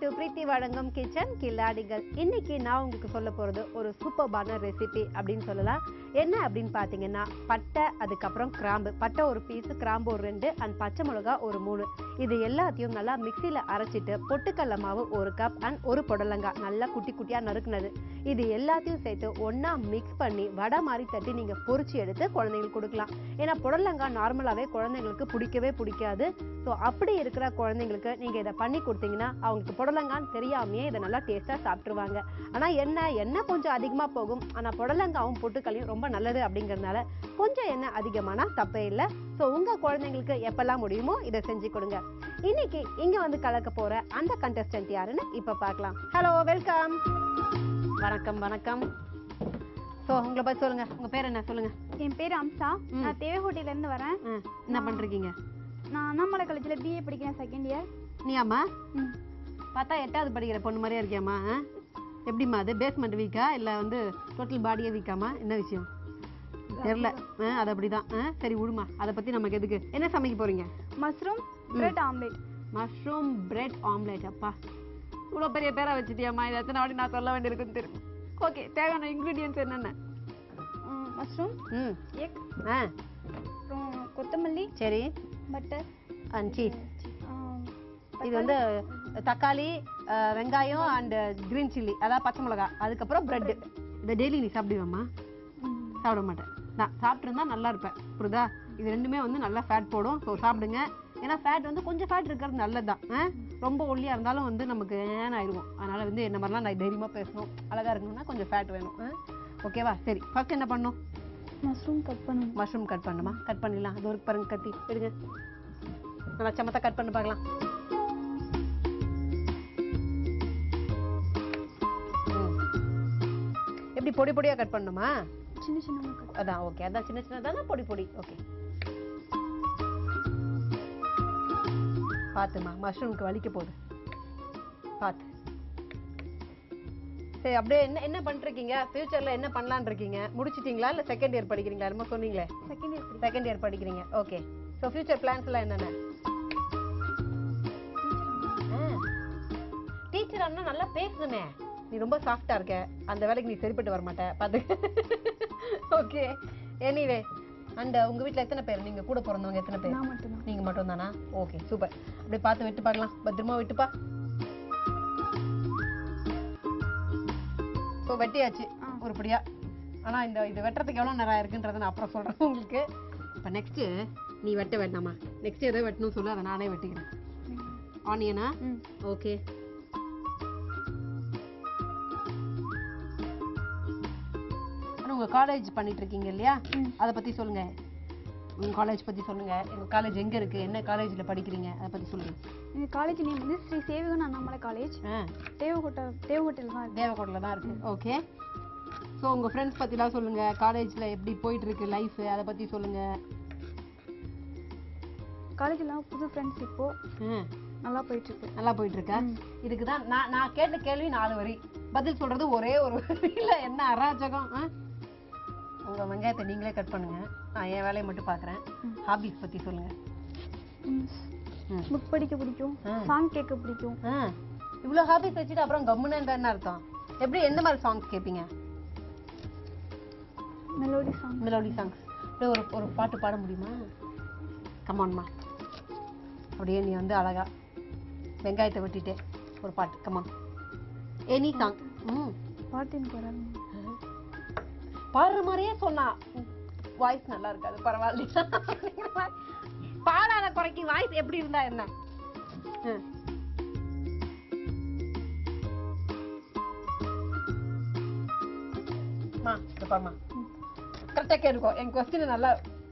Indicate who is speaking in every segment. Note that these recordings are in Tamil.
Speaker 1: டு பிரீத்தி வழங்கும் கிச்சன் கில்லாடிகள். இன்னைக்கு நான் உங்களுக்கு சொல்ல போகிறது ஒரு சூப்பர்பான ரெசிபி அப்படின்னு சொல்லலாம். என்ன அப்படின்னு பார்த்தீங்கன்னா, பட்டை, அதுக்கப்புறம் கிராம்பு. பட்டை ஒரு பீஸு, கிராம்பு ஒரு 2 அண்ட் பச்சை மிளகா ஒரு 3. இது எல்லாத்தையும் நல்லா மிக்சியில் அரைச்சிட்டு பொட்டுக்கடலை மாவு 1 கப் அண்ட் ஒரு புடலங்காய் நல்லா குட்டி குட்டியாக நறுக்குனது, இது எல்லாத்தையும் சேர்த்து ஒன்றா மிக்ஸ் பண்ணி வடை மாதிரி தட்டி நீங்கள் பொரிச்சு எடுத்து குழந்தைங்களுக்கு கொடுக்கலாம். ஏன்னா புடலங்காய் நார்மலாகவே குழந்தைங்களுக்கு பிடிக்கவே பிடிக்காது. ஸோ அப்படி இருக்கிற குழந்தைங்களுக்கு நீங்கள் இதை பண்ணி கொடுத்தீங்கன்னா அவங்களுக்கு புடலங்கான்னு தெரியாமையே இதை நல்லா டேஸ்ட்டாக சாப்பிட்ருவாங்க. ஆனால் எண்ணெய் கொஞ்சம் அதிகமாக போகும். ஆனால் புடலங்காவும் பொட்டுக்கல்லையும் ரொம்ப நல்லது அப்படிங்கிறதுனால கொஞ்சம் எண்ணெய் அதிகமானா தப்பே இல்லை. ஸோ உங்கள் குழந்தைங்களுக்கு எப்பெல்லாம் முடியுமோ இதை செஞ்சு கொடுங்க. இன்னைக்கு இங்கே வந்து கலக்க போகிற அந்த கண்டஸ்டன்ட் யாருன்னு இப்போ பார்க்கலாம். Hello, welcome. வணக்கம் வணக்கம். ஸோ உங்களை பற்றி சொல்லுங்கள். உங்கள் பேர் என்ன சொல்லுங்கள்?
Speaker 2: என் பேர் அம்சா. நான் தேவகோட்டையிலேருந்து வரேன்.
Speaker 1: என்ன பண்ணுறீங்க?
Speaker 2: நான் அண்ணாமலை காலேஜில் பிஏ படிக்கிறேன், செகண்ட் இயர்.
Speaker 1: நீயாம்மா? பார்த்தா 8வது படிக்கிற பொண்ணு மாதிரியா இருக்கியாம்மா? எப்படிம்மா அது பேஸ்மெண்ட் வீக்கா இல்லை வந்து டோட்டல் பாடியே வீக்காமா? என்ன விஷயம் தெரியல. அது அப்படிதான். சரி விடுமா, அதை பற்றி நமக்கு எதுக்கு. என்ன சமைக்க போகிறீங்க?
Speaker 2: Mushroom bread omelette.
Speaker 1: Mushroom bread omelette. அப்பா, இவ்வளோ பெரிய பேரை வச்சுட்டியாம்மா. இது எத்தனை வாட்டி நான் சொல்ல வேண்டியிருக்குன்னு தெரியும். ஓகே, தேவையான இன்க்ரீடியன்ஸ் என்னென்ன?
Speaker 2: மஷ்ரூம், எக், அப்புறம் கொத்தமல்லி,
Speaker 1: சரி,
Speaker 2: பட்டர்
Speaker 1: அண்ட் சீஸ். இது வந்து தக்காளி, வெங்காயம் அண்ட் கிரீன் சில்லி, அதாவது பச்சை மிளகா, அதுக்கப்புறம் பிரெட். இதை டெய்லி நீ சாப்பிடுவேம்மா? சாப்பிட மாட்டேன். நான் சாப்பிட்ருந்தா நல்லா இருப்பேன், புரியுதா? இது ரெண்டுமே வந்து நல்லா ஃபேட் போடும். ஸோ சாப்பிடுங்க. ஏன்னா ஃபேட் வந்து கொஞ்சம் ஃபேட் இருக்கிறது நல்லது தான். ரொம்ப ஒல்லியாக இருந்தாலும் வந்து நமக்கு ஏன் ஆயிடுவோம். அதனால் வந்து என்ன மாதிரிலாம் நான் தைரியமாக பேசணும், அழகாக இருக்கணும்னா கொஞ்சம் ஃபேட் வேணும். ஓகேவா? சரி, ஃபர்ஸ்ட் என்ன பண்ணணும்?
Speaker 2: மஷ்ரூம் கட் பண்ணணும்.
Speaker 1: மஷ்ரூம் கட் பண்ணணுமா? கட் பண்ணிடலாம். அது ஒரு பாருங்க, கத்தி எடுங்க. நல்லா சமத்தா கட் பண்ணி பார்க்கலாம். எப்படி பொடி பொடியாக கட் பண்ணணுமா?
Speaker 2: சின்ன சின்ன கட்.
Speaker 1: அதான் ஓகே, அதான் சின்ன சின்னதானா பொடி பொடி. ஓகே, பார்த்துமா, மஷ்ரூமுக்கு வலிக்க போகுது, பார்த்து. சரி, அப்படியே என்ன பண்ணிருக்கீங்க? ஃபியூச்சரில் என்ன பண்ணலான்னு இருக்கீங்க? முடிச்சிட்டிங்களா இல்லை செகண்ட் இயர் படிக்கிறீங்களா? என்னமோ சொன்னீங்களே. செகண்ட் இயர் படிக்கிறீங்க. ஓகே. ஸோ ஃபியூச்சர் பிளான்ஸ்லாம் என்னென்ன? டீச்சர் அண்ணா நல்லா பேசுதுமே. நீ ரொம்ப சாஃப்டாக இருக்க, அந்த வேலைக்கு நீ சரிப்பட்டு வர மாட்டே, பார்த்து. Okay, anyway. அண்ட் உங்கள் வீட்டில் எத்தனை பேர்? நீங்கள் கூட பிறந்தவங்க எத்தனை பேர்?
Speaker 2: நான் மட்டும் தான்.
Speaker 1: நீங்கள் மட்டும் தானா? Okay, super. அப்படியே பார்த்து விட்டு பார்க்கலாம். பத்திரமா விட்டுப்பா. ஸோ வெட்டியாச்சு உருப்படியா. ஆனால் இது வெட்டுறதுக்கு எவ்வளோ நேரம் இருக்குன்றதை நான் அப்புறம் சொல்கிறேன் உங்களுக்கு. இப்போ நெக்ஸ்ட்டு நீ வெட்ட வேண்டாமா? நெக்ஸ்ட் எதோ வெட்டணும்னு சொல்லி அதை நானே வெட்டிக்கிறேன். ஆனியனா? ஓகே. ஆனால் உங்கள் காலேஜ் பண்ணிட்டு இருக்கீங்க இல்லையா, அதை பற்றி சொல்லுங்கள். உங்கள் காலேஜ் பற்றி சொல்லுங்கள். எங்கள் காலேஜ் எங்கே இருக்குது, என்ன காலேஜில் படிக்கிறீங்க, அதை பற்றி சொல்லுங்கள்.
Speaker 2: எங்கள் காலேஜ் நேம் வந்து ஸ்ரீ சேவிகன் அண்ணாமலை காலேஜ். தேவகோட்டையில் தான் இருக்குது.
Speaker 1: தேவகோட்டையில் தான் இருக்குது. ஓகே. ஸோ உங்கள் ஃப்ரெண்ட்ஸ் பற்றிலாம் சொல்லுங்கள். காலேஜில் எப்படி போயிட்டுருக்கு லைஃபு, அதை பற்றி சொல்லுங்கள்.
Speaker 2: காலேஜில் புது ஃப்ரெண்ட்ஸ் இப்போது நல்லா போயிட்டுருக்கு.
Speaker 1: நல்லா போயிட்டுருக்கா? இதுக்கு தான் நான் கேட்ட கேள்வி 4 வரி, பதில் சொல்கிறது ஒரே ஒரு இல்லை. என்ன அராஜகம். உங்கள் வெங்காயத்தை நீங்களே கட் பண்ணுங்கள், நான் என் வேலையை மட்டும் பார்க்குறேன். ஹாபிஸ் பற்றி சொல்லுங்கள்.
Speaker 2: புக் படிக்க பிடிக்கும், சாங் கேட்க பிடிக்கும்.
Speaker 1: இவ்வளோ ஹாபிஸ் வச்சுட்டு அப்புறம் கம்முன்னு என்ன அர்த்தம்? எப்படி, எந்த மாதிரி சாங்ஸ் கேட்பீங்க? Melody songs. அப்படியே ஒரு பாட்டு பாட முடியுமா? கமான்மா. அப்படியே நீ வந்து அழகா வெங்காயத்தை வெட்டிட்டே ஒரு பாட்டு. Come on, any song.
Speaker 2: பாட்டு
Speaker 1: பாடுற மாதிரியே சொன்னா வாய்ஸ் நல்லா இருக்காது, பரவாயில்ல. பாடாத குறைக்கு வாய்ஸ் எப்படி இருந்தா என்ன? பாருமா, கரெக்டாக கேட்டுக்கோ. என் கொஸ்டினை நல்லா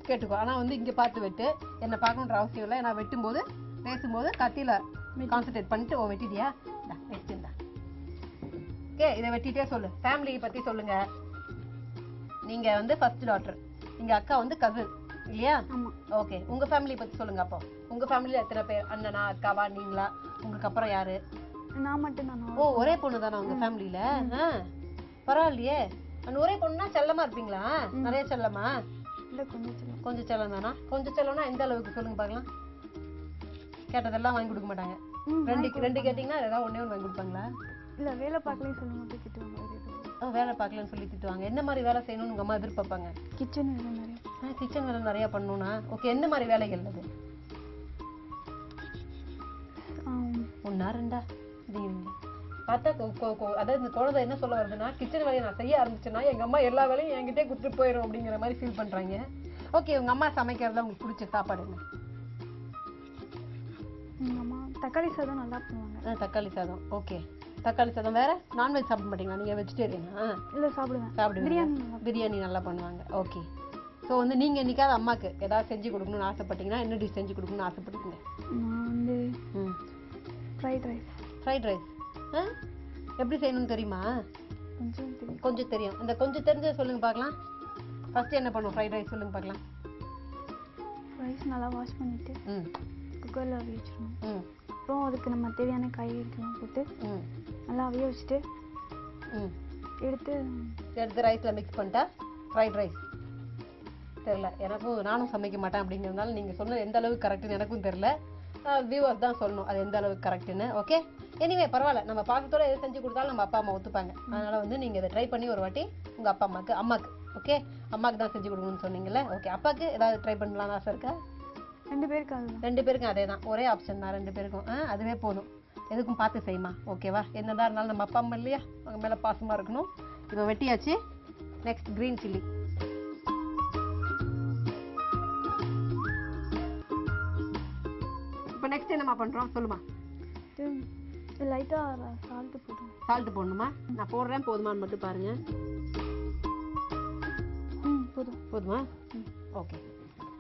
Speaker 1: கேட்டுக்கோ. ஆனால் வந்து இங்கே பார்த்து வெட்டு, என்னை பார்க்கணுன்ற அவசியம் இல்லை. நான் வெட்டும்போது பேசும்போது கத்தியில் கான்சன்ட்ரேட் பண்ணிட்டு வெட்டிட்டியா? நெக்ஸ்ட் தான். ஓகே, இதை வெட்டிட்டே சொல்லு. ஃபேமிலியை பற்றி சொல்லுங்க. நீங்கள் வந்து ஃபர்ஸ்ட் டாட்டர், எங்கள் அக்கா வந்து கசின் இல்லையா? ஓகே, உங்கள் ஃபேமிலியை பற்றி சொல்லுங்க. அப்போ உங்கள் ஃபேமிலியில் எத்தனை பேர்? அண்ணனா, அக்காவா, நீங்களா? உங்களுக்கு அப்புறம் யாரு?
Speaker 2: நான் மட்டும் தான்.
Speaker 1: ஓ, ஒரே பொண்ணு தானே உங்கள் ஃபேமிலியில்? பரவாயில்லையே. அந்த ஒரே பொண்ணுனா செல்லமா இருப்பீங்களா? நிறைய செல்லமா?
Speaker 2: இல்லை, கொஞ்சம்
Speaker 1: செல்லம் தானா? கொஞ்சம் செல்லம்னா எந்த அளவுக்கு சொல்லுங்க பார்க்கலாம். கேட்டதெல்லாம் வாங்கி கொடுக்க மாட்டாங்க. ரெண்டு கேட்டிங்கன்னா ஏதாவது ஒண்ணே ஒன்று வாங்கி கொடுப்பாங்களா?
Speaker 2: இல்லை வேலை பார்க்கலன்னு சொல்லி மட்டும் திட்டுவாங்க.
Speaker 1: வேலை பார்க்கலன்னு சொல்லி திட்டுவாங்க. என்ன மாதிரி வேலை செய்யணும்னு உங்கள் அம்மா எதிர்பார்ப்பாங்க?
Speaker 2: கிச்சன் வேலை நிறைய.
Speaker 1: கிச்சன் வேலை நிறையா பண்ணணும்னா ஓகே. என்ன மாதிரி வேலைகள் அது? ஒன்றா ரெண்டா அப்படிங்கிறீங்க பார்த்தா அதாவது இந்த குழந்தை என்ன சொல்ல வருதுன்னா, கிச்சன் வேலையை நான் செய்ய ஆரம்பிச்சேன்னா எங்கள் அம்மா எல்லா வேலையும் என்கிட்டே கொடுத்துட்டு போயிடும் அப்படிங்கிற மாதிரி ஃபீல் பண்ணுறாங்க. ஓகே, உங்கள் அம்மா சமைக்கிறதுல உங்களுக்கு பிடிச்ச சாப்பாடு என்ன?
Speaker 2: எங்கள் அம்மா தக்காளி சாதம் நல்லா பண்ணுவாங்க.
Speaker 1: தக்காளி சாதம். ஓகே, தக்காளி சாதம். வேறு நான்வெஜ் சாப்பிட மாட்டீங்களா நீங்கள்? வெஜிடேரியனா?
Speaker 2: இல்லை சாப்பிடுவேன்.
Speaker 1: பிரியாணி நல்லா பண்ணுவாங்க. ஓகே. ஸோ வந்து நீங்கள் என்னைக்காவது அம்மாவுக்கு ஏதாவது செஞ்சு கொடுக்கணும்னு ஆசைப்பட்டீங்கன்னா என்ன டிஷ் செஞ்சு கொடுக்கணும்னு ஆசைப்பட்டீங்க?
Speaker 2: நான் வந்து ஃப்ரைட் ரைஸ்.
Speaker 1: எப்படி செய்யணும்னு தெரியுமா? கொஞ்சம் தெரியும். இந்த கொஞ்சம் தெரிஞ்சதை சொல்லுங்க பார்க்கலாம். ஃபர்ஸ்ட் என்ன பண்ணுவோம்? ஃப்ரைட் ரைஸ் சொல்லுங்க பார்க்கலாம்.
Speaker 2: ரைஸ் நல்லா வாஷ் பண்ணிட்டு குக்கரில் அவிய வச்சிடணும். அப்புறம் அதுக்கு நம்ம தேவையான காய்கறிகள்லாம் போட்டு நல்லா அவிய வச்சுட்டு எடுத்து
Speaker 1: ரைஸில் மிக்ஸ் பண்ணிட்டா ஃப்ரைட் ரைஸ். தெரில, எனக்கும் நானும் சமைக்க மாட்டேன் அப்படிங்கிறதுனால நீங்கள் சொன்னது எந்த அளவுக்கு கரெக்டுன்னு எனக்கும் தெரில. வியூவர்ஸ் தான் சொல்லணும் அது எந்த அளவுக்கு கரெக்டுன்னு. ஓகே, எனிவே பரவாயில்ல. நம்ம பாசத்தோட எது செஞ்சு கொடுத்தாலும் நம்ம அப்பா அம்மா ஒத்துப்பாங்க. அதனால் வந்து நீங்கள் இதை ட்ரை பண்ணி ஒரு வாட்டி உங்கள் அப்பா அம்மாவுக்கு ஓகே, அம்மாவுக்கு தான் செஞ்சு கொடுக்கணும்னு சொன்னீங்கல்ல. ஓகே, அப்பாவுக்கு ஏதாவது ட்ரை பண்ணலாம்னு ஆசை இருக்கா?
Speaker 2: 2 பேருக்கும்
Speaker 1: அதே தான், ஒரே ஆப்ஷன் தான் 2 பேருக்கும். அதுவே போதும், எதுக்கும் பார்த்து செய்யுமா. ஓகேவா? என்னதான் இருந்தாலும் நம்ம அப்பா அம்மா இல்லையா, அவங்க மேலே பாசமாக இருக்கணும். இப்போ வெட்டியாச்சு. Next green chilli. இப்போ நெக்ஸ்ட் என்னம்மா பண்ணுறோம் சொல்லுமா?
Speaker 2: லைட்டாக சால்ட்டு
Speaker 1: போடணுமா? நான் போடுறேன், போதுமான்னு மட்டும் பாருங்கள். போதுமா? ஓகே,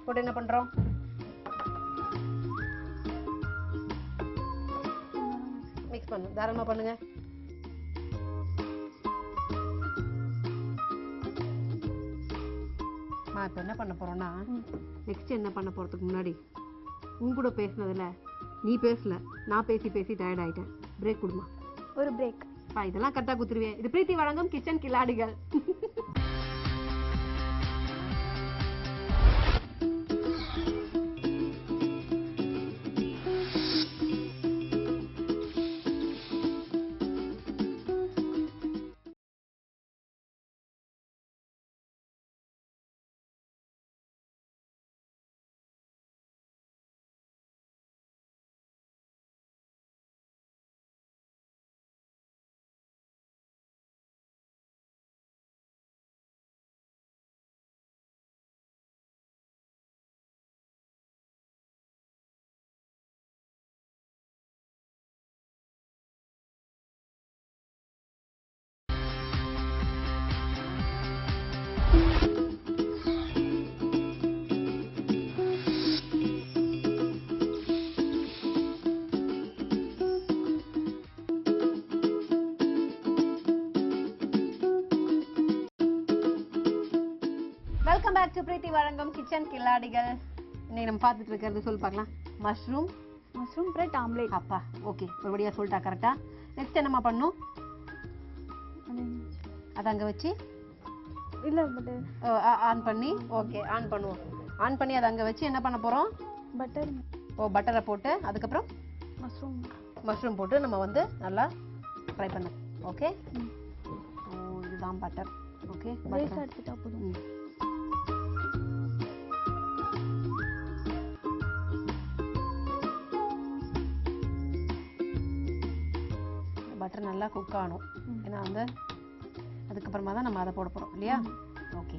Speaker 1: போட்டு என்ன பண்ணுறோம்? மிக்ஸ் பண்ணு, தாராளமாக பண்ணுங்க. இப்போ என்ன பண்ண போகிறோன்னா, நெக்ஸ்ட் என்ன பண்ண போகிறதுக்கு முன்னாடி உன் கூட பேசினதில் நீ பேசல, நான் பேசி டயர்ட் ஆகிட்டேன். பிரேக் கொடுமா.
Speaker 2: ஒரு பிரேக்.
Speaker 1: இதெல்லாம் கரெக்டாக குத்துருவேன். இது பிரீத்தி வழங்கும் கிச்சன் கில்லாடிகள். வெல்கம் பேக் டு பிரீத்தி வழங்கும் கிச்சன் கில்லாடிகள். இன்னைக்கு நம்ம பார்த்துட்டு இருக்கிறது சொல்லி பார்க்கலாம். Mushroom
Speaker 2: bread omelette.
Speaker 1: அப்பா ஓகே, ஒருபடியாக சொல்லிட்டா கரெக்டாக. நெக்ஸ்ட் என்னம்மா பண்ணும்? அதை அங்கே வச்சு
Speaker 2: இல்லை பட்
Speaker 1: ஆன் பண்ணி ஓகே ஆன் பண்ணுவோம். ஆன் பண்ணி அதை அங்கே வச்சு என்ன பண்ண போகிறோம்? பட்டரை போட்டு அதுக்கப்புறம் மஷ்ரூம் போட்டு நம்ம வந்து நல்லா ஃப்ரை பண்ண. ஓகே, இதுதான் பட்டர். ஓகே,
Speaker 2: எடுத்துட்டா போதும்.
Speaker 1: பட்டர் நல்லா குக் ஆகணும். ஏன்னா வந்து அதுக்கப்புறமா தான் நம்ம அதை போட போகிறோம் இல்லையா? Okay,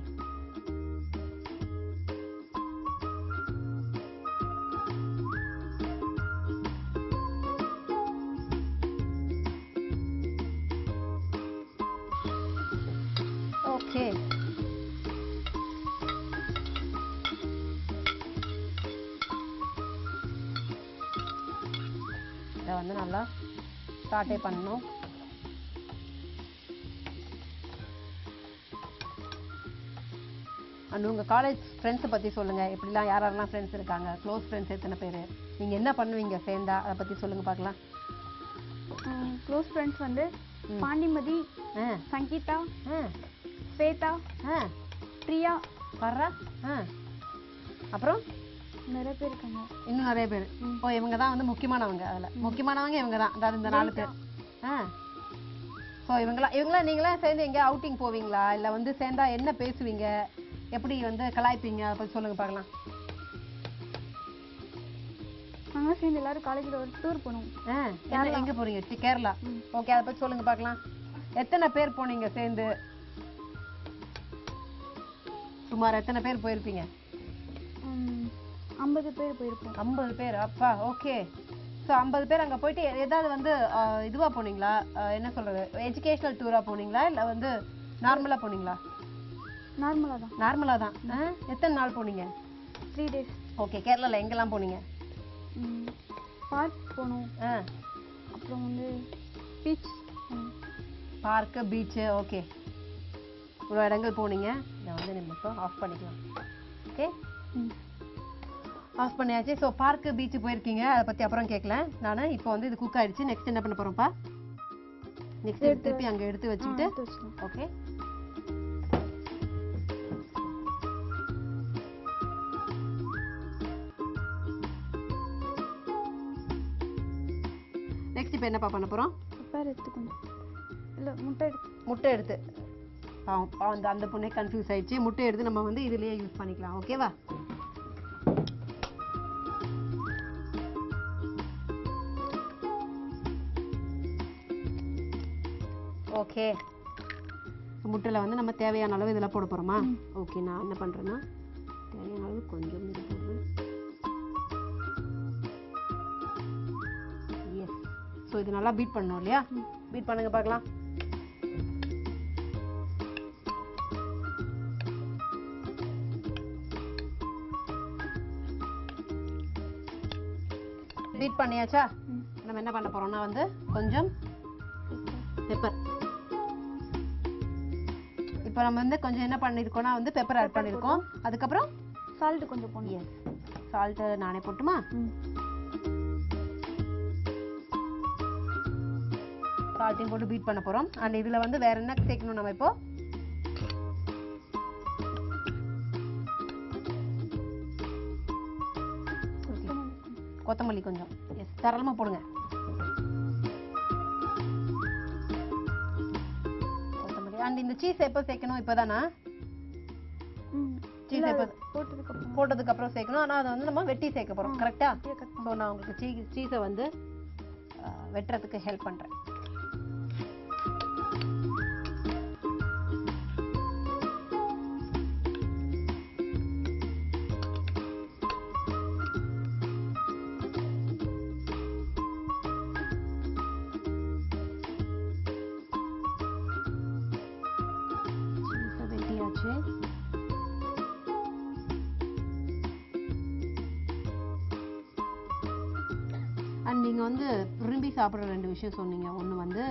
Speaker 1: okay. இதை வந்து நல்லா சாட்டே பண்ணணும். அண்ட் உங்கள் காலேஜ் ஃப்ரெண்ட்ஸை பற்றி சொல்லுங்கள். எப்படிலாம் யாரெல்லாம் ஃப்ரெண்ட்ஸ் இருக்காங்க? க்ளோஸ் ஃப்ரெண்ட்ஸ் எத்தனை பேர்? நீங்கள் என்ன பண்ணுவீங்க சேர்ந்தா? அதை பற்றி சொல்லுங்கள் பார்க்கலாம்.
Speaker 2: க்ளோஸ் ஃப்ரெண்ட்ஸ் வந்து பாண்டிமதி, சங்கீதா, ஸ்வேதா, பிரியா,
Speaker 1: பர்ரா, அப்புறம்
Speaker 2: நிறைய பேர் இருக்காங்க.
Speaker 1: இன்னும் நிறைய பேர். ஓ, இவங்க தான் வந்து முக்கியமானவங்க. அதில் முக்கியமானவங்க இவங்க தான், அதாவது இந்த 4 பேர். ஸோ இவங்களாம் நீங்களாம் சேர்ந்து எங்கேயா அவுட்டிங் போவீங்களா, இல்லை வந்து சேர்ந்தா என்ன பேசுவீங்க, எப்படி வந்து கலாய்ப்பீங்க, அதை பற்றி சொல்லுங்க பார்க்கலாம்.
Speaker 2: நாங்கள் சேர்ந்து எல்லாரும் காலேஜில் ஒரு டூர் போனோம்.
Speaker 1: எங்கே போறீங்க? கேரளா. ஓகே, அதை பற்றி சொல்லுங்க பார்க்கலாம். எத்தனை பேர் போனீங்க சேர்ந்து? சுமார் எத்தனை பேர் போயிருப்பீங்க?
Speaker 2: 50 பேர் போயிருப்போம்.
Speaker 1: 50 பேர், அப்பா. ஓகே. ஸோ 50 பேர் அங்கே போயிட்டு ஏதாவது வந்து இதுவாக போனீங்களா, என்ன சொல்கிறது, எஜுகேஷ்னல் டூராக போனீங்களா, இல்லை வந்து நார்மலாக போனீங்களா? நார்மலாக தான். எத்தனை நாள் போனீங்க?
Speaker 2: 3 days.
Speaker 1: ஓகே. கேரளாவில் எங்கெல்லாம் போனீங்க?
Speaker 2: பார்க் போனோம். அப்புறம் வந்து பீச்.
Speaker 1: Park, beach. ஓகே, இவ்வளோ இடங்கள் போனீங்க. இதை வந்து நம்ம இப்போ ஆஃப் பண்ணிக்கலாம். ஓகே, ஆஃப் பண்ணியாச்சு. ஸோ பார்க்கு, பீச்சு போயிருக்கீங்க, அதை பற்றி அப்புறம் கேட்கல நான். இப்போ வந்து இது குக் ஆகிடுச்சு. நெக்ஸ்ட் என்ன பண்ண போகிறோம்ப்பா? நெக்ஸ்ட் திருப்பி அங்கே எடுத்து வச்சுக்கிட்டு. ஓகே, நெக்ஸ்ட் இப்போ என்னப்பா பண்ண போகிறோம்? முட்டை எடுத்து அந்த பொண்ணே கன்ஃபியூஸ் ஆயிடுச்சு. முட்டை எடுத்து நம்ம வந்து இதுலேயே யூஸ் பண்ணிக்கலாம். ஓகேவா? ஓகே, முட்டையில் வந்து நம்ம தேவையான அளவு இதில் போட போகிறோமா? ஓகே, நான் என்ன பண்ணுறேன்னா தேவையான அளவு கொஞ்சம் இது போடுறேன். எஸ். ஸோ இது நல்லா பீட் பண்ணணும் இல்லையா? பீட் பண்ணுங்க பார்க்கலாம். பீட் பண்ணியாச்சா? நம்ம என்ன பண்ண போகிறோம்னா வந்து கொஞ்சம் பெப்பர். இப்போ நம்ம வந்து கொஞ்சம் என்ன பண்ணியிருக்கோம்னா வந்து பெப்பர் ஆட் பண்ணியிருக்கோம். அதுக்கப்புறம்
Speaker 2: சால்ட் கொஞ்சம் போடணும்.
Speaker 1: எஸ், சால்ட்டு நானே போட்டுமா? சால்ட்டையும் போட்டு பீட் பண்ண போகிறோம். அண்ட் இதில் வந்து வேற என்ன சேர்க்கணும் நம்ம இப்போ? கொத்தமல்லி கொஞ்சம். எஸ், தாராளமாக போடுங்க. அண்ட் இந்த சீஸ் எப்போ சேர்க்கணும்? இப்போதானா? சீஸ் எப்போ? போட்டதுக்கு அப்புறம் சேர்க்கணும். ஆனால் அதை வந்து நம்ம வெட்டி சேர்க்க போகிறோம். கரெக்டா? ஸோ நான் உங்களுக்கு சீஸை வந்து வெட்டுறதுக்கு ஹெல்ப் பண்ணுறேன். அண்ட் நீங்கள் வந்து விரும்பி சாப்பிட்ற 2 விஷயம் சொன்னீங்க. ஒன்று வந்து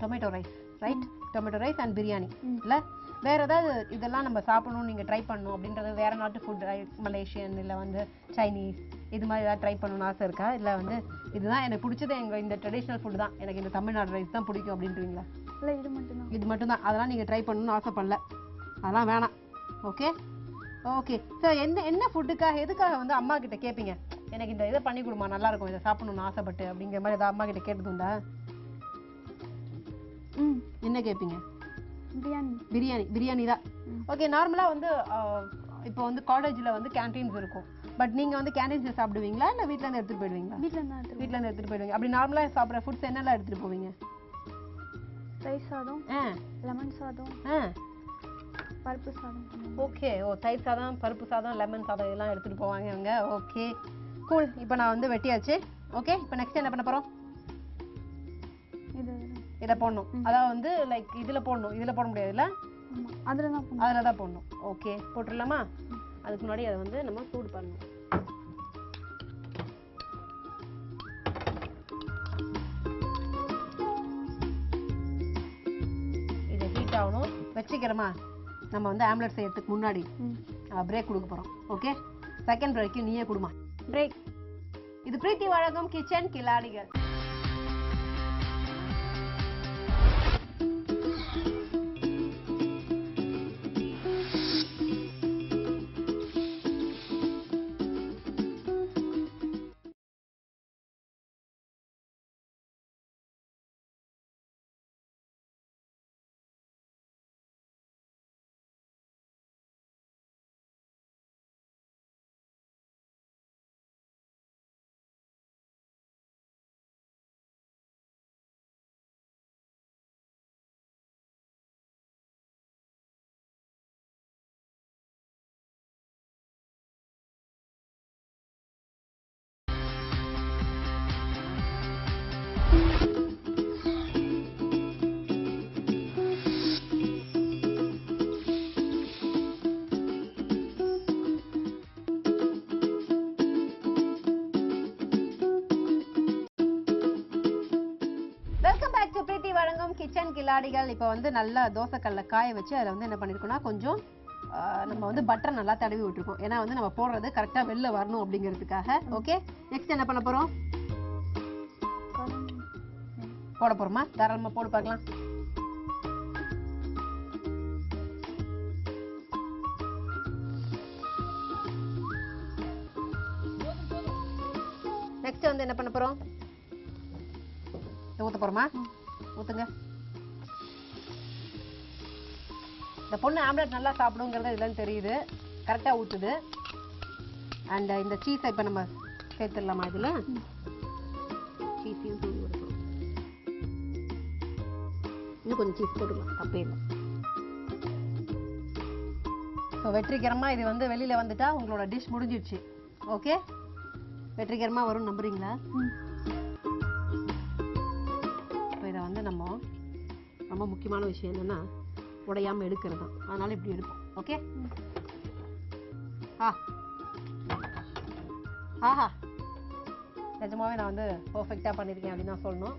Speaker 1: tomato rice, right? Tomato rice and biryani. இல்லை வேறு ஏதாவது இதெல்லாம் நம்ம சாப்பிடணும், நீங்கள் ட்ரை பண்ணணும் அப்படின்றது வேறு நாட்டு ஃபுட், மலேசியன் இல்லை வந்து சைனீஸ், இது மாதிரி ஏதாவது ட்ரை பண்ணணும்னு ஆசை இருக்கா? இல்லை வந்து இதுதான் எனக்கு பிடிச்சது, இந்த ட்ரெடிஷ்னல் ஃபுட் தான், எனக்கு இந்த தமிழ்நாடு ரைஸ் தான் பிடிக்கும் அப்படின்றீங்களா?
Speaker 2: இல்லை, இது மட்டும்தான்.
Speaker 1: அதெல்லாம் நீங்கள் ட்ரை பண்ணணும்னு ஆசைப்படல, அதெல்லாம் வேணாம். Okay okay. ஸோ என்ன ஃபுட்டுக்காக எதுக்காக வந்து அம்மா கிட்ட கேட்பீங்க, எனக்கு இந்த இதை பண்ணி கொடுமா, நல்லா இருக்கும், இதை சாப்பிடணும்னு ஆசைப்பட்டு அப்படிங்கிற மாதிரி ஏதாவது அம்மா கிட்ட கேட்டதுண்டா? என்ன கேட்பீங்க? பிரியாணி தான். ஓகே. நார்மலாக வந்து இப்போ வந்து காலேஜில் வந்து கேன்டீன்ஸ் இருக்கும். பட் நீங்கள் வந்து கேன்டீன்ஸில் சாப்பிடுவீங்களா இல்லை வீட்டிலேருந்து எடுத்துகிட்டு போயிடுவீங்களா? வீட்டிலேருந்து எடுத்துகிட்டு போயிடுவீங்க. அப்படி நார்மலாக சாப்பிட்ற ஃபுட்ஸ் என்னெல்லாம் எடுத்துகிட்டு போவீங்க?
Speaker 2: தயிர் சாதம், லெமன் சாதம், பருப்பு சாதம்.
Speaker 1: ஓகே. தயிர் சாதம், பருப்பு சாதம், லெமன் சாதம் இதெல்லாம் எடுத்துகிட்டு போவாங்க அவங்க. Okay, cool. இப்போ நான் வந்து வெட்டியாச்சு. ஓகே, இப்போ நெக்ஸ்ட் என்ன பண்ண போகிறோம்? இதை போடணும். அதாவது வந்து லைக் இதில் போடணும், இதில் போட முடியாதுல்ல? அதில் தான் போடணும். ஓகே, போட்டுடலாமா? அதுக்கு முன்னாடி அதை வந்து நம்ம சூடு பண்ணணும். இதை ஹீட் ஆகணும். வச்சுக்கிறோமா? நம்ம வந்து ஆம்லெட் செய்யறதுக்கு முன்னாடி பிரேக் கொடுக்க போகிறோம். ஓகே, செகண்ட் பிரேக்கு நீயே கொடுமா. பிரேக். இது பிரீத்தி வழங்கும் கிச்சன் கில்லாடிகள். கிச்சன் கில்லாடிகள் இப்போ வந்து நல்லா தோசைக்கல்ல காய வச்சு அதில் வந்து என்ன பண்ணியிருக்கோம்னா கொஞ்சம் நம்ம வந்து பட்டர் நல்லா தடவி விட்டுருக்கோம். ஏன்னா வந்து நம்ம போடுறது கரெக்டாக வெளில வரணும் அப்படிங்கிறதுக்காக. ஓகே, நெக்ஸ்ட் என்ன பண்ண போகிறோம்? போட போகிறோமா? தாராளமாக போட்டு பார்க்கலாம். நெக்ஸ்ட் வந்து என்ன பண்ண போகிறோம்? ஊற்ற போகிறோமா? ஊற்றுங்க. இந்த பொண்ணு ஆம்லெட் நல்லா சாப்பிடுங்கிறது இதெல்லாம் தெரியுது. கரெக்டாக ஊற்றுது. அண்ட் இந்த சீஸை இப்போ நம்ம சேர்த்துடலாமா? இதில் சீஸையும் தூவி விடுறோம். இன்னும் கொஞ்சம் சீஸ் போட்டுக்கலாம், தப்பே இல்லை. ஸோ வெற்றிகரமாக இது வந்து வெளியில் வந்துட்டா உங்களோட டிஷ் முடிஞ்சிடுச்சு. ஓகே, வெற்றிகரமாக வரும்னு நம்புறீங்களா? இப்போ இதை வந்து நம்ம ரொம்ப முக்கியமான விஷயம் என்னென்னா உடையாமல் எடுக்கிறது தான். அதனால் இப்படி எடுப்போம். ஓகே, ஆஹா, நிஜமாவே நான் வந்து பர்ஃபெக்டாக பண்ணியிருக்கேன் அப்படின்னு தான் சொல்லணும்.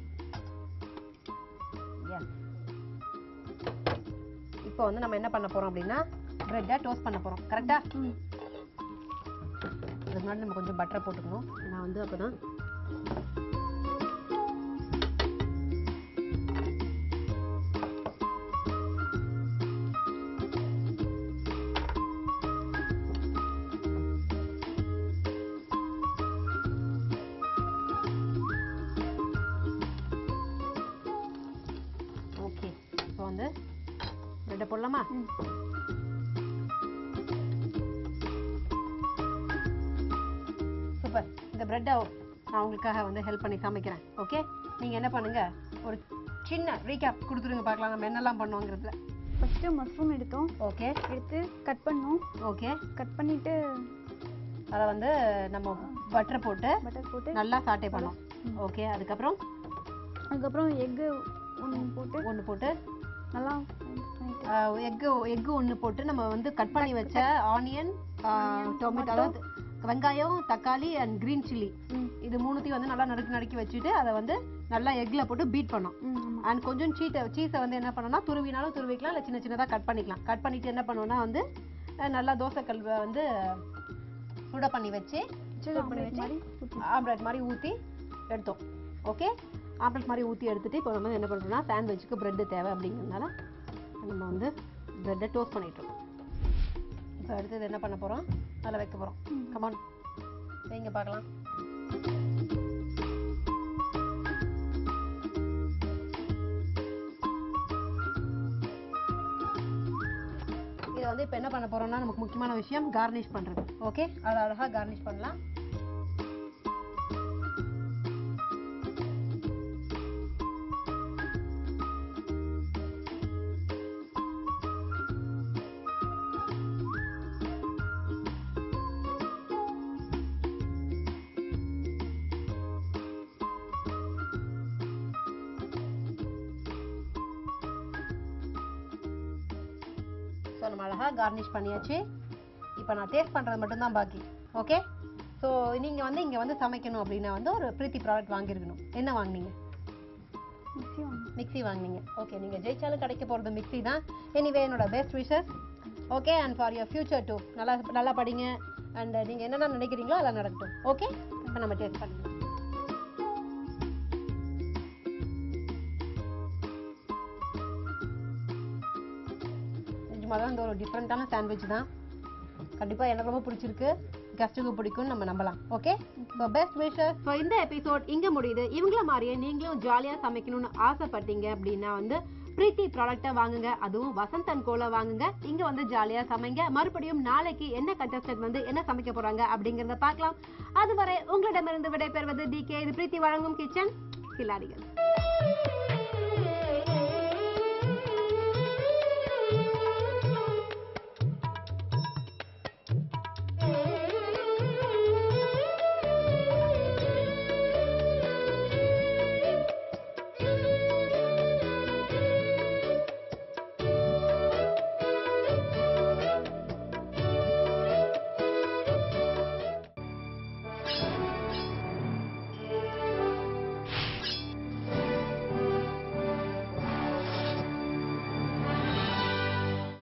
Speaker 1: இப்போ வந்து நம்ம என்ன பண்ண போகிறோம் அப்படின்னா ப்ரெட்டை டோஸ்ட் பண்ண போகிறோம். கரெக்டாக? அதுக்கு முன்னாடி நம்ம கொஞ்சம் பட்டரை போட்டுக்கணும். நான் வந்து அப்போ தான் ஓகே. இப்போ வந்து ப்ரெட்டை போடலாமா? சூப்பர். இந்த ப்ரெட்டை நான் உங்களுக்காக வந்து ஹெல்ப் பண்ணி காமிக்கிறேன். ஓகே, நீங்கள் என்ன பண்ணுங்கள், ஒரு சின்ன ரீகேப் கொடுத்துருங்க பார்க்கலாம் நம்ம என்னெல்லாம் பண்ணுவோங்கிறதுல.
Speaker 2: ஃபஸ்ட்டு மஷ்ரூம் எடுத்தோம்.
Speaker 1: ஓகே,
Speaker 2: எடுத்து கட் பண்ணோம்.
Speaker 1: ஓகே,
Speaker 2: கட் பண்ணிவிட்டு
Speaker 1: அதை வந்து நம்ம பட்டர் போட்டு நல்லா சாட்டே பண்ணோம். ஓகே, அதுக்கப்புறம்
Speaker 2: எக்கு ஒன்று போட்டு நல்லா
Speaker 1: எக்கு ஒன்று போட்டு நம்ம வந்து கட் பண்ணி வச்ச ஆனியன், டொமேட்டோ, அதாவது வெங்காயம், தக்காளி அண்ட் கிரீன் சில்லி, இது மூணுத்தையும் வந்து நல்லா நறுக்கி வச்சுட்டு அதை வந்து நல்லா எக்கில் போட்டு பீட் பண்ணோம். அண்ட் கொஞ்சம் சீஸை வந்து என்ன பண்ணோம்னா துருவினாலும் துருவிக்கலாம், இல்லை சின்ன சின்னதாக கட் பண்ணிக்கலாம். கட் பண்ணிவிட்டு என்ன பண்ணுவோம்னா வந்து நல்லா தோசைக்கல் வந்து சுட பண்ணி வச்சு ஆம்லெட் மாதிரி ஊற்றி எடுத்தோம். ஓகே, ஆம்லெட் மாதிரி ஊற்றி எடுத்துகிட்டு இப்போ நம்ம என்ன பண்ணுறோம்னா சாண்ட்விச்சுக்கு ப்ரெட்டு தேவை அப்படிங்கிறதுனால நம்ம வந்து ப்ரெட்டை டோஸ்ட் பண்ணிட்டோம். இப்போ அடுத்தது என்ன பண்ண போகிறோம், அதில் வைக்க போகிறோம். கமான், வைங்க பார்க்கலாம். இதை வந்து இப்போ என்ன பண்ண போகிறோம்னா நமக்கு முக்கியமான விஷயம் கார்னிஷ் பண்ணுறது. ஓகே, அதை அழகாக கார்னிஷ் பண்ணலாம். ஸோ நம்ம அழகாக கார்னிஷ் பண்ணியாச்சு. இப்போ நான் டேஸ்ட் பண்ணுறது மட்டும்தான் பாக்கி. ஓகே, ஸோ நீங்கள் வந்து இங்கே வந்து சமைக்கணும் அப்படின்னா வந்து ஒரு பிரீத்தி ப்ராடக்ட் வாங்கியிருக்கணும். என்ன வாங்கினீங்க? மிக்ஸி வாங்கினீங்க. ஓகே, நீங்கள் ஜெயிச்சாலும் கிடைக்க போகிறது மிக்ஸி தான். எனிவே என்னோட best wishes. Okay, and for your future too. நல்லா படிங்க அண்ட் நீங்கள் என்னென்ன நினைக்கிறீங்களோ அதெல்லாம் நடக்கட்டும். ஓகே, இப்போ நம்ம டேஸ்ட் பண்ணிக்கலாம். நிஜமாக தான் இந்த ஒரு டிஃப்ரெண்ட்டான சாண்ட்விச் தான். கண்டிப்பாக எனக்கு ரொம்ப பிடிச்சிருக்கு, கெஸ்ட்டுக்கு பிடிக்கும்னு நம்ம நம்பலாம். Okay, so best wishes. So இந்த எபிசோட் இங்கே முடியுது. இவங்கள மாதிரியே நீங்களும் ஜாலியாக சமைக்கணும்னு ஆசைப்பட்டீங்க அப்படின்னா வந்து பிரீத்தி ப்ராடக்டை வாங்குங்க. அதுவும் வசந்த் அண்ட் கோல வாங்குங்க. இங்கே வந்து ஜாலியாக சமைங்க. மறுபடியும் நாளைக்கு என்ன கண்டஸ்டன்ட் வந்து என்ன சமைக்க போகிறாங்க அப்படிங்கிறத பார்க்கலாம். அதுவரை உங்களிடமிருந்து விடைபெறுவது DK. இது பிரீத்தி வழங்கும் கிச்சன் கில்லாடிகள்.